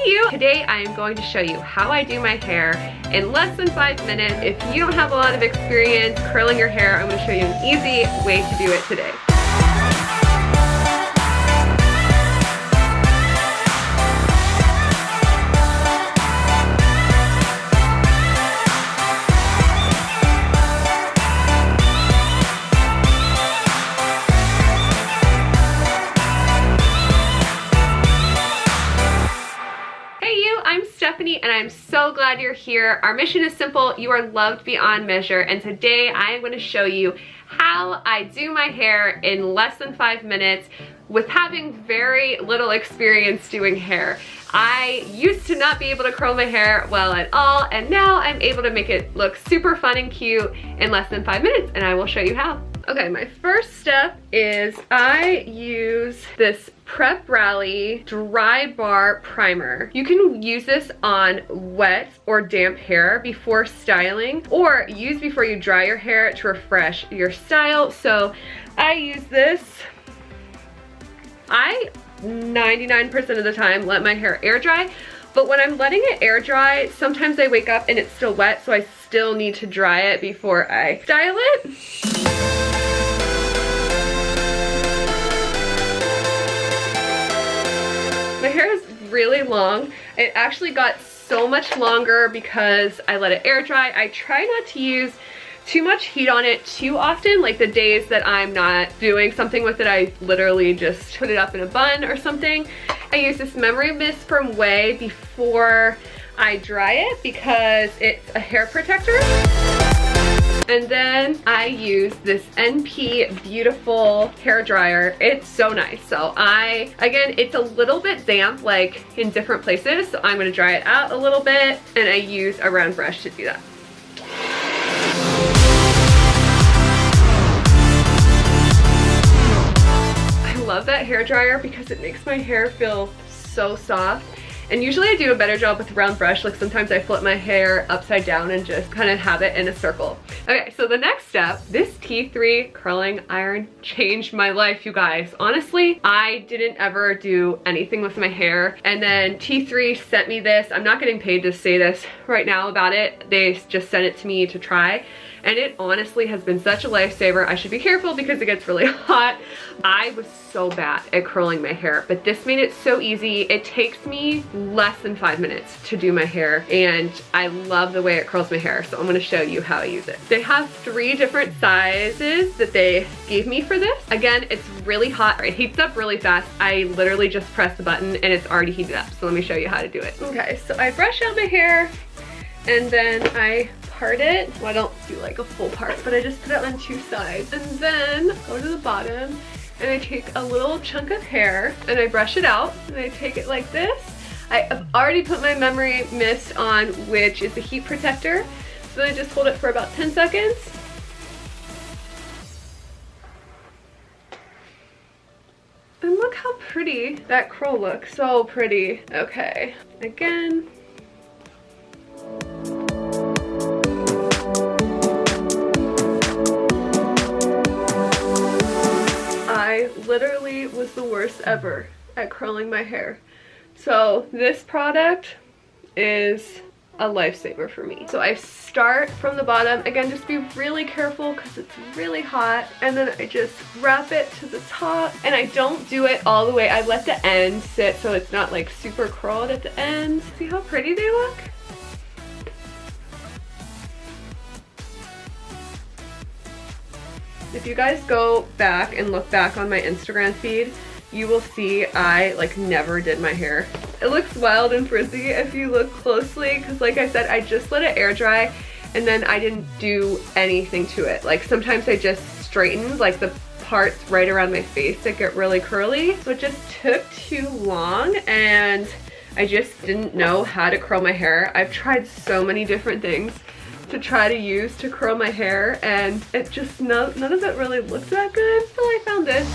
you! Today I am going to show you how I do my hair in less than 5 minutes. If you don't have a lot of experience curling your hair, I'm going to show you an easy way to do it today. I'm Stephanie and I'm so glad you're here. Our mission is simple. You are loved beyond measure, and today I am going to show you how I do my hair in less than 5 minutes with having very little experience doing hair. I used to not be able to curl my hair well at all, and now I'm able to make it look super fun and cute in less than 5 minutes, and I will show you how. Okay, my first step is I use this Prep Rally Dry Bar Primer. You can use this on wet or damp hair before styling, or use before you dry your hair to refresh your style. So I use this. I 99% of the time let my hair air dry, but when I'm letting it air dry, sometimes I wake up and it's still wet, so I still need to dry it before I style it. My hair is really long. It actually got so much longer because I let it air dry. I try not to use too much heat on it too often. Like the days that I'm not doing something with it, I literally just put it up in a bun or something. I use this memory mist from Way before I dry it because it's a hair protector. And then I use this NP Beautiful hair dryer. It's so nice. So again, it's a little bit damp like in different places, so I'm gonna dry it out a little bit, and I use a round brush to do that. I love that hair dryer because it makes my hair feel so soft. And usually I do a better job with a round brush. Like sometimes I flip my hair upside down and just kind of have it in a circle. Okay, so the next step, this T3 curling iron changed my life, you guys. Honestly, I didn't ever do anything with my hair, and then T3 sent me this. I'm not getting paid to say this right now about it. They just sent it to me to try, and it honestly has been such a lifesaver. I should be careful because it gets really hot. I was so bad at curling my hair, but this made it so easy. It takes me less than 5 minutes to do my hair, and I love the way it curls my hair, so I'm gonna show you how I use it. They have 3 different sizes that they gave me for this. Again, it's really hot. It heats up really fast. I literally just press the button and it's already heated up, so let me show you how to do it. Okay, so I brush out my hair and then I part it. Well, I don't do like a full part, but I just put it on 2 sides, and then go to the bottom and I take a little chunk of hair and I brush it out, and I take it like this. I've already put my memory mist on, which is a heat protector, so then I just hold it for about 10 seconds. And look how pretty that curl looks. So pretty. Okay, again. I literally was the worst ever at curling my hair. So this product is a lifesaver for me. So I start from the bottom. Again, just be really careful because it's really hot. And then I just wrap it to the top. And I don't do it all the way. I let the end sit so it's not like super curled at the end. See how pretty they look? If you guys go back and look back on my Instagram feed, you will see I like never did my hair. It looks wild and frizzy if you look closely, because like I said, I just let it air dry and then I didn't do anything to it. Like sometimes I just straightened like the parts right around my face that get really curly. So it just took too long and I just didn't know how to curl my hair. I've tried so many different things to try to use to curl my hair, and it just none of it really looked that good until I found this.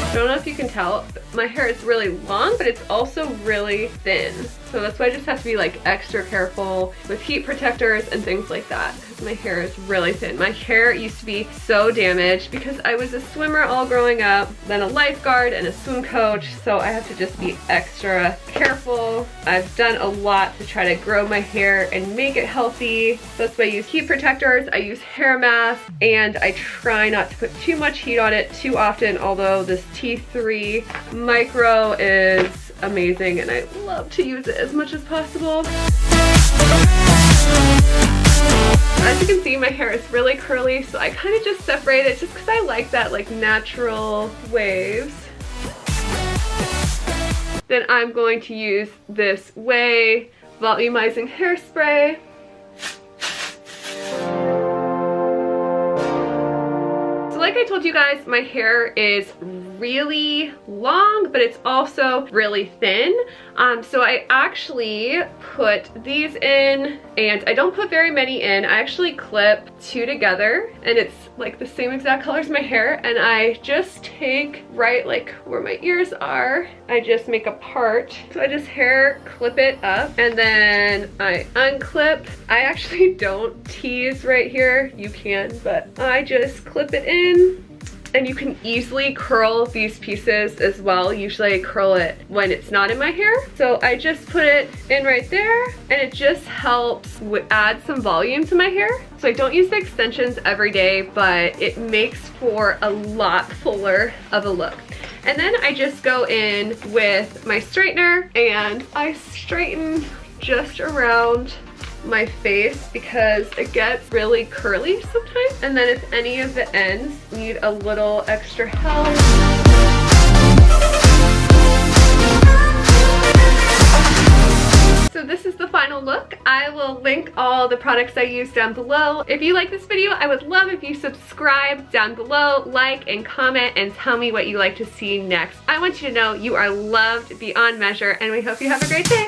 I don't know if you can tell, well, my hair is really long, but it's also really thin. So that's why I just have to be like extra careful with heat protectors and things like that, because my hair is really thin. My hair used to be so damaged because I was a swimmer all growing up, then a lifeguard and a swim coach, so I have to just be extra careful. I've done a lot to try to grow my hair and make it healthy. That's why I use heat protectors, I use hair masks, and I try not to put too much heat on it too often, although this T3 Micro is amazing and I love to use it as much as possible. As you can see, my hair is really curly, so I kind of just separate it just because I like that like natural waves. Then I'm going to use this Way volumizing hairspray. Like I told you guys, my hair is really long, but it's also really thin. So I actually put these in, and I don't put very many in. I actually clip 2 together, and it's like the same exact color as my hair, and I just take right like where my ears are, I just make a part. So I just hair clip it up, and then I unclip. I actually don't tease right here. You can, but I just clip it in. And you can easily curl these pieces as well. Usually I curl it when it's not in my hair. So I just put it in right there, and it just helps add some volume to my hair. So I don't use the extensions every day, but it makes for a lot fuller of a look. And then I just go in with my straightener and I straighten just around my face because it gets really curly sometimes, and then if any of the ends need a little extra help. So this is the final look. I will link all the products I use down below. If you like this video, I would love if you subscribe down below, like and comment, and tell me what you like to see next. I want you to know you are loved beyond measure, and we hope you have a great day.